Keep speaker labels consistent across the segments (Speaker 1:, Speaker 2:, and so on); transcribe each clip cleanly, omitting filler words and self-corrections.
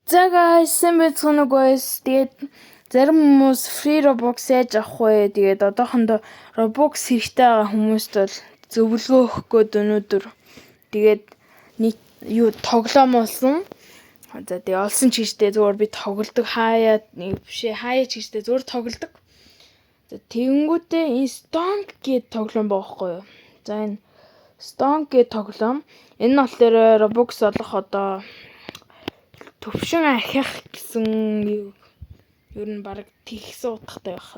Speaker 1: За guys, сайн guys. Тэгээд зарим хүмүүс free Robux яаж авах вэ? Тэгээд одоохондоо Robux хэрэгтэй байгаа хүмүүст бол зөвлөгөө өгөх гээд өнөөдөр тэгээд нэг юу тоглоом олсон. За тэгээд олсон ч гэжтэй зүгээр би тоглодог хаяа ч гэжтэй зүгээр тоглодог. За тэгэнгүүтээ энэ Stonk гэдэг тоглоом байхгүй юу? За энэ Stonk гэдэг тоглоом энэ нь болохоор Robux олох одоо төвшин ахих гэсэн юу ер нь баг тэгсэн утгатай байх.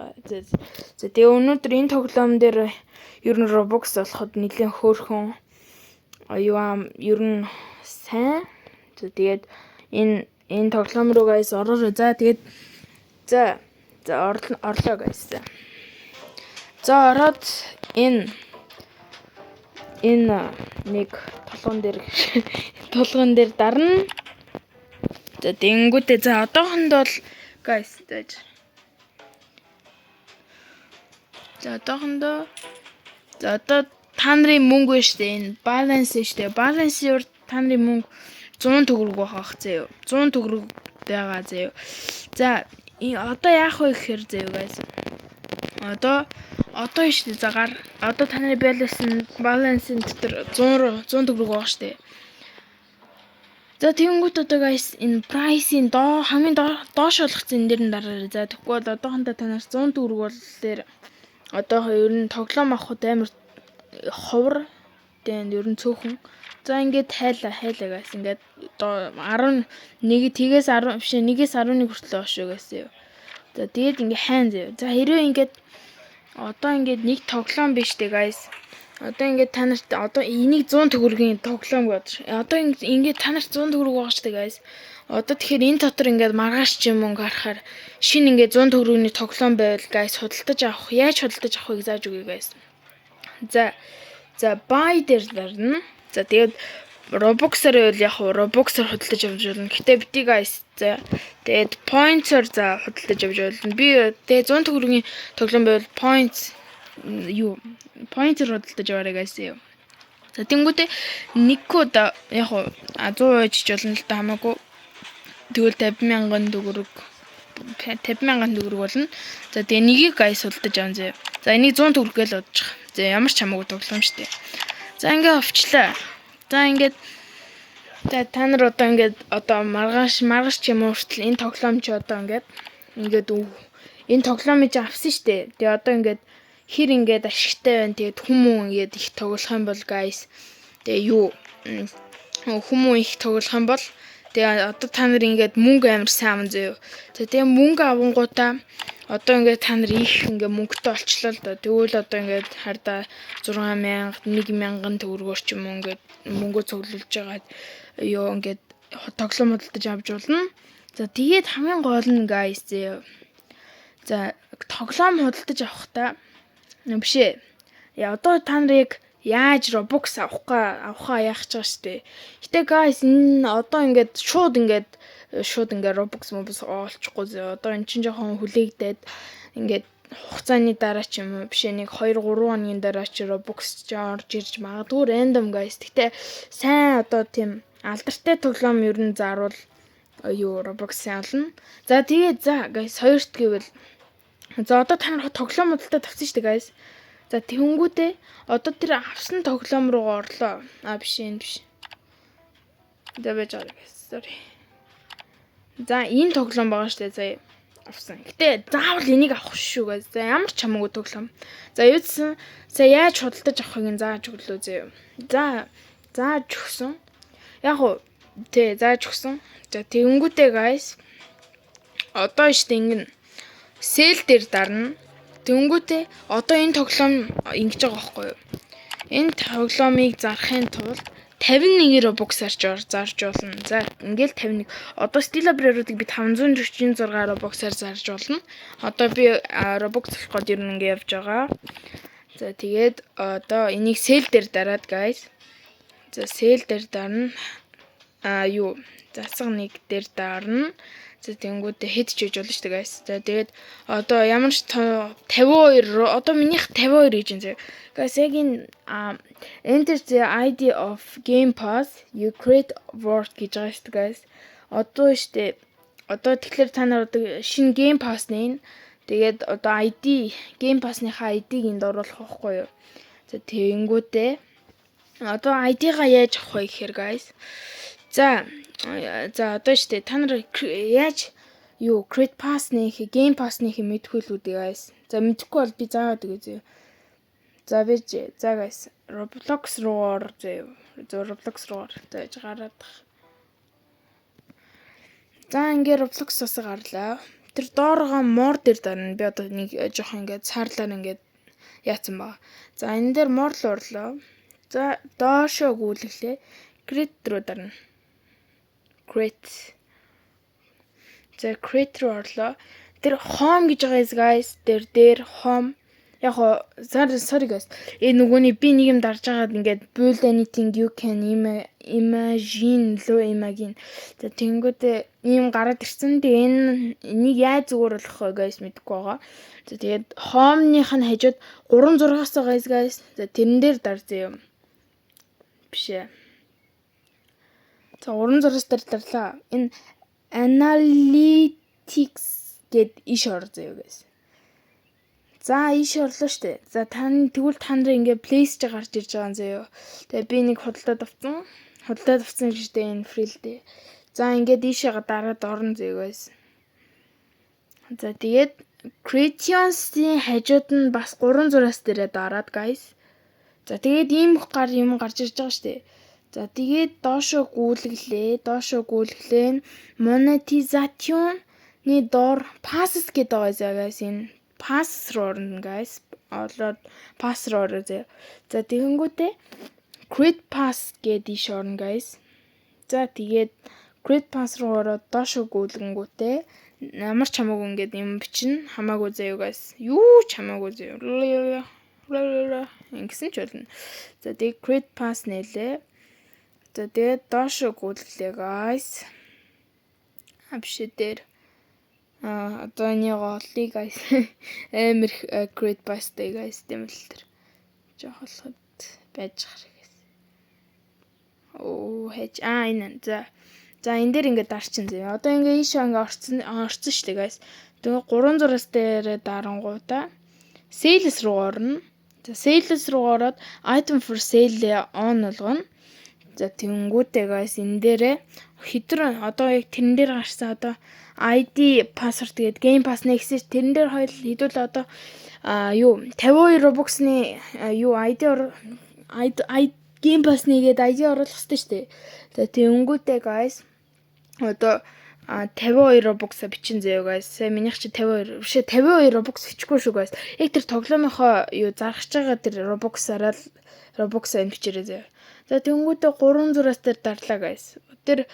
Speaker 1: За тэгээ өнөөдөр энэ тоглоом дээр ер нь Robux олоход нэлээд хөөрхөн ер нь сайн. За тэгээд энэ тоглоом руу guys ороорой. За тэгээд орлоо guys. За ороод энэ нэг толгон дээр дарна. За тэнгүүтээ за одоохондоо guys за одоохондоо одоо та нарын мөнгө шүү дээ. Энэ баланс шүү дээ. Балансийн урд та нарын мөнгө 100 төгрөг байх заяа. 100 төгрөг байгаа заяа. За одоо яах вэ гэхээр заяа guys. Одоо шүү дээ. За одоо та нарын балансын дотор 100 төгрөг байгаа шүү дээ. За тэгэнгүүт одоо guys энэ price-ийн хамгийн доош болгоцсон энэ дэр нь дараарай. За тэгвэл бол одоохондоо танаас 100 төгрөг боллоор одоо ер нь тоглоом авахд амар ховор тэгээд ер нь цөөхөн. За ингээд хайлаа guys. Ингээд 11 тэгээс 10 биш 1-ээс 11 хүртэл оошоо гэсэн. За тэгээд ингээд хайн заяа. За хэрвээ ингээд одоо ингээд нэг тоглоом биш дээ guys. Одоо ингээд та нарт одоо энийг 100 төгрөгийн тоглоом гэж. Одоо ингээд та нарт 100 төгрөг байгаа шүү дээ guys. Одоо тэгэхээр энэ дотор ингээд маргааш ч юм мөнгө харахаар шинэ ингээд 100 төгрөгийн тоглоом байвал guys худалдаж авах. Яаж худалдаж авахыг зааж өгье guys. За buy дээр дарна. За тэгээд Robux-аар байвал яг Robux-аар худалдаж авч болно. Гэтэ бити guys. За тэгээд points-оор за худалдаж авч болно. Би тэгээд 100 төгрөгийн тоглоом байвал points-оор худалдаж аваарай guys. За тэнгүүтээ нэг код яг 100% ч болно л та хамаагүй. Тэгвэл 50,000 төгрөг болно. За тэгээ нэгийг guys худалдаж аван заяа. За энийг 100 төгрөг л удаж. За ямар ч хамаагүй тоглоом шүү дээ. За ингээ авчлаа. За ингээд та нар одоо ингээд маргааш ч юм уу хүртэл энэ тоглоом чи одоо ингээд энэ тоглоомыг авсан шүү дээ. Тэгээ одоо ингээд хэр ингээд ашигтай байна. Тэгээд хүмүүн ингээд их тоглох юм бол guys. Тэгээ хүмүүн их тоглох юм бол тэгээ одоо та нар ингээд мөнгө амар сайн аван заяа. За тэгээ мөнгө авангуудаа одоо ингээд та нар их ингээд мөнгөтэй олчлоо л доо. Тэгвэл одоо ингээд хардаа 6,000 1,000 төгрөгөөр ч юм уу ингээд мөнгө цуглуулж байгаа ингээд тоглоом худалдаж авч болно. За тэгээд хамгийн гол нь guys за тоглоом худалдаж авахдаа бишээ. Одоо та нарыг яаж Robux авахаа яах гэж байгаа шүү дээ. Гэтэ guys энэ одоо ингээд шууд ингээд Robux олчихгүй зөө. Одоо эн чинь жоохон хүлээгдээд ингээд хугацааны дараа ч юм уу бишээ нэг 2-3 хоногийн дараа ч Robux ч орж ирж магадгүй random guys. Гэтэ сайн одоо тийм алдартай тоглоом ер нь зааруул Robux-ийн олно. За тэгээд guys хоёрт гэвэл за одоо та нар тоглоом худалдаад авсан шүү дээ guys. За тэнгүүтээ одоо тэр авсан тоглоом руу орлоо. Биш. За байж байгаа guys. Sorry. За энэ тоглоом байгаа шүү дээ. За авсан. Гэтэ заавал энийг авах шүү guys. За ямар ч хамаагүй тоглоом. За юудсан яаж худалдаж авахыг зааж өглөө зөө. За зааж өгсөн. Яг уу зааж өгсөн. За тэнгүүтээ guys одоо шүү дээ ингэн сэл дээр дарна. Тэнгүүтээ одоо энэ тоглоом ингэж байгаа байхгүй юу? Энэ тоглоомыг зарахын тулд 51 Robux-аар зарж болно. За ингээл 51. Одоо Stella Brero-ыг би 546 Robux-аар зарж болно. Одоо би Robux авах гээд ер нь ингэ явж байгаа. За тэгээд одоо энийг сэл дээр дараад guys. За сэл дээр дарна. Засаг нэг дээр дарна. За тэнгүүтээ хэд ч хийж болно шүү дээ guys. За тэгээд одоо ямар ч 52 одоо минийх 52 гэж юм зэ. Guys яг энэ enter the ID of Game Pass you create word гэж байгаа шүү дээ guys. Одоо штэ. Одоо тэгэхээр та нар одоо шинэ Game Pass нэ. Тэгээд одоо ID Game Pass-ныхаа ID-г энд оруулах байхгүй юу? За тэгэнгүүтээ одоо ID-га яаж авах вэ гэхээр guys. За одоо штэ та нар яаж Create Pass-ных, Game Pass-ных мэдгүй л үү guys. За мэдхгүй бол би заавал үгүй зөө. За guys Roblox руу ор зөө. Roblox руу ор. За гараад. За ингээ Roblox-оос гарлаа. Тэр доорогоо more дээр дарна. Би одоо нэг жоох ингээд цаарлаар ингээд яатсан баг. За энэ дээр more л орлоо. За доошоо гүйлгэлээ. Create руу дарна. Create. За create руу орлоо. Тэр home гэж байгаа guys. Тэр home. Яг хоо sorry guys. Нөгөөний би нэг юм дарж байгаад ингээд build anything you can imagine. За тэнгүүтээ ийм гараад ирсэн. Тэгээ энийг яаж зөөгөрлөх вэ guys мэдэхгүй байгаа. За тэгээд home-ных нь хажууд 3 6-аас guys. За тэрэн дээр дарзээ юм. Бишээ. За 3 6-аас дээр дарлаа. Энэ analytics гэд иш орзээ guys. За иш орлоо штэ. За тэгвэл та нар ингээ place гарч ирж байгаа юм заяа. Тэгээ би нэг худалдаад авсан. Худалдаад авсан гэжтэй энэ фрилдээ. За ингээд ийшээ дараад орно заяа guys. За тэгээд Creations-ийн хажууд нь бас 3 зураас дээрээ дараад guys. За тэгээд ийм юм гарч ирж байгаа штэ. За тэгээд доошоо гүйлгэлээ. Monetization-ны доор passes гэдэг байгаа guys энэ. Pass руу орно guys. Ороод pass руу ороо зэ. За тэгэнгүүтээ create pass гэдэг иш орно guys. За тэгээд create pass руу ороод доошоо гүйлгэнгүүтээ ямар ч хамаагүй ингээд юм бичнэ. Хамаагүй заяа guys. Юу ч хамаагүй заяа. Ингэсэн ч болно. За тэгээд create pass нээлээ. За тэгээд доошоо гүйлгэлээ guys. Авши дээр одоо нэг олъё guys. Амар create pass-тэй guys тэмэл тэр. Жохолход байж гарах guys. Энэ. За энэ дээр ингээд дарчин зөө. Одоо ингээд ийшээ ингээд орцсон шүү дээ guys. Тэгээ 3 зураас дээр дарангуудаа sales руу орно. За sales руу ороод item for sale on болгоно. За тэнгүүтээ guys энэ дээрээ хэдрэн одоо яг тэрэн дээр гарсан одоо ID password тэгээд Game Pass нэгсэж тэрэн дээр хоёул хэдүүл одоо 52 Robux-ны ID Game Pass нэгээд ID оруулах хэрэгтэй шүү дээ. За тэнгүүтээ guys одоо 52 Robux бичин заяа guys. Сая минийх чи 52 бишээ 52 Robux бичихгүй шүү guys. Яг тэр тоглоомынхоо зарахж байгаа тэр Robux-араа л Robux энэ бичээрэй заяа. За тэнгүүтээ 3 зураас дээр дарлаа guys. Тэр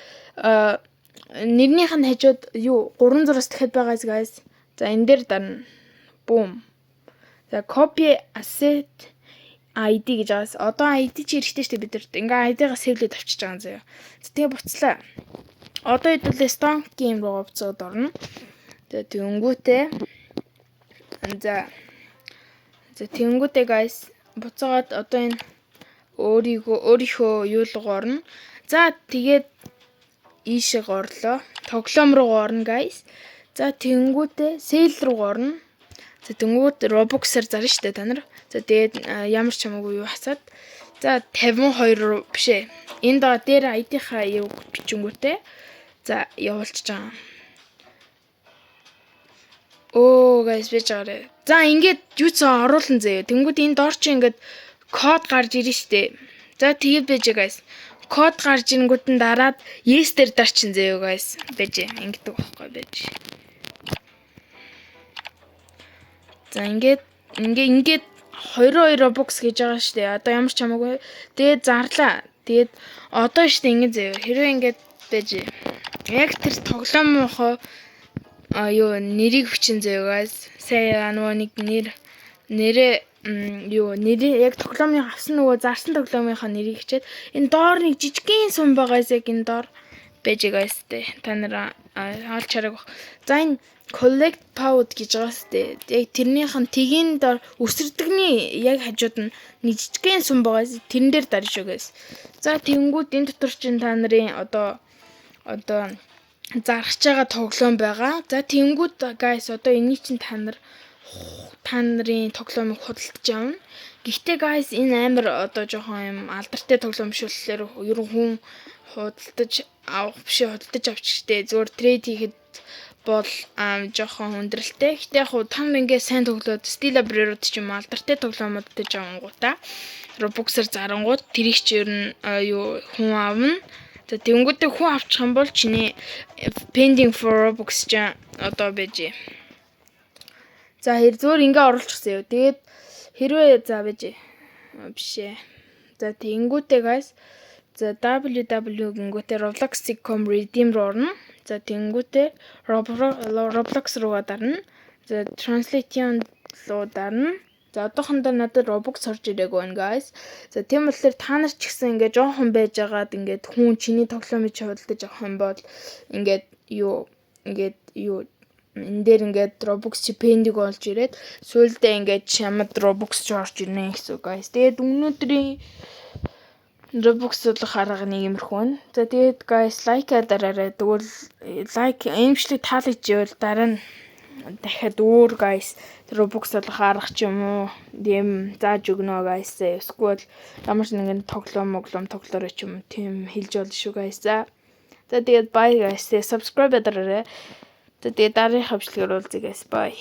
Speaker 1: нэрнийх нь хажууд 3 зураас дахиад байгаа guys. За энэ дээр дарна. Boom. За copy asset ID гэж байгаас. Одоо ID чи хэрэгтэй шүү дээ бид нар. Ингээ ID-га сэвлээд авчиж байгаа юм заяа. За тэгээ буцлаа. Одоо хэдүүлээ Stone game руу буцаад орно. За тэнгүүтээ тэнгүүтээ guys буцаагаад одоо энэ өөрийнхөө юу руу орно. За тэгээд ийшээ орлоо. Тоглоом руу орно guys. За тэнгүүтээ sale руу орно. За тэнгүүд Robux-аар зарна штэ та нар. За тэгээд ямар ч хамаагүй юу хасаад. За 52 бишээ. Энд дээр ID-хаа юу бичингүүтээ. За явуулчих жаа. Guys бэж гараа. За ингээд юу ч оруулан заяа. Тэнгүүд энэ доор чи ингээд код гарч ирнэ штэ. За тэгээд бэж guys. Код гарч ирэнгүүт нь дараад yes дээр дарчин заяа guys. Бэж ингэдэг байхгүй бэж. За ингээд 22 Robux гэж байгаа штэ. Одоо ямар ч хамаагүй. Тэгээд зарлаа. Тэгээд одоо штэ ингэ заяа. Хэрвээ ингээд бэж яг тэр тоглоомынхоо нэрийг хүчин заяа guys. Сая нэг нэрээ яг тоглоомын авсан нөгөө зарсан тоглоомынхаа нэрийг хичээд энэ доор нэг жижигхэн сум байгаа яг энэ доор байж guys тэ та нар хаалт чараг баг. За энэ collect pound гэж байгаа сте. Яг тэрнийх нь тгийн доор өсөрдөгний яг хажууд нь нэг жижигхэн сум байгаа. Тэрэн дээр дарж шүү guys. За тэнгүүд энэ дотор чинь та нарын одоо зарж байгаа тоглоом байгаа. За тэнгүүд guys одоо энийг чинь та нарын тоглоомыг худалдаж авна. Гэхдээ guys энэ амар одоо жоохон юм алдартай тоглоом биш болохоор ер нь хүн худалдаж авчихтэй зүгээр трейд хийхэд бол жоохон хүндрэлтэй. Гэхдээ яг та нар ингээ сайн тоглоод Steel Library-ууд ч юм алдартай тоглоомод дэж авангуудаа Robux-аар зарангууд тэрийг ч ер нь хүн авна. За тэнгүүтээ хүн авчих юм бол чиний pending for Robux ч одоо байж. За зүгээр ингээ оруулчихсан юу. Тэгээд хэрвээ за байж бишээ. За тэнгүүтээ guys за www гингүүтээ roblox.com redeem руу орно. За тэнгүүтээ Roblox руу дарна. За translation руу дарна. За одоохондоо надад Robux орж ирээгүй байна guys. За тийм болохоор та нар ч гэсэн ингээ жоохон байж байгаад ингээд хүн чиний тоглоомыг худалдаж авах юм бол ингээд энэ дээр ингээд Robux чи pending болж ирээд сүүлдээ ингээд чамд Robux ч орж ирнэ гэсэн үг guys. Тэгээд өнөөдрийн Robux судлах арга нэг юмрхүү байна. За тэгээд guys лайк дараарай. Тэгвэл лайк аимшлиг таалагдчихвал дараа нь дахиад өөр guys Robux судлах арга ч юм уу дэм зааж өгнө guys. Эсвэл ямар ч нэгэн тоглоом тоглоорой ч юм тийм хэлж болно шүү guys. За тэгээд bye guys. Subscribe дараарай. Тэгээд дараагийн хавчлагаар уулзъя guys. Bye.